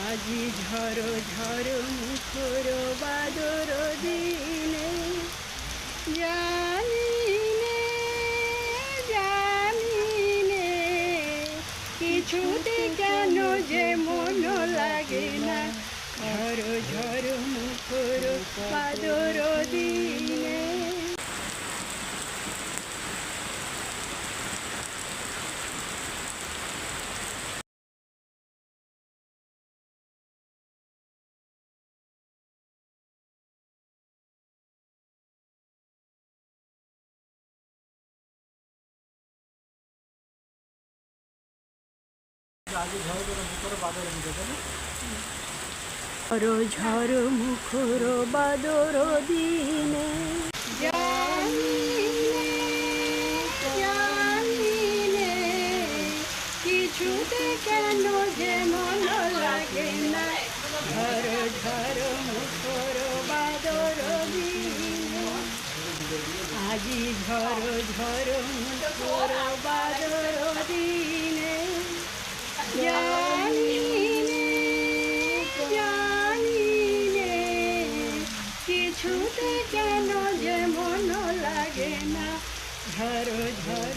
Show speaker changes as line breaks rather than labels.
আজি ঝড় ঝড় মুখর বাদর দিনে জানিনে জানিনে কিছুতে কেন যে মন লাগে না ঝড় ঝড় মুখর বাদর দিনে। ঝড় ঝড় মুখর বাদর দিনে জানিনে জানিনে কিছুতে কেন যে মন লাগে না ঝড় ঝড় মুখর বাদর দিনে আজি ঝড় ঝড় মুখর বাদর দিনে জানিনে জানিনে কিছুতে কেন যে মন লাগে না ঝড় ঝড়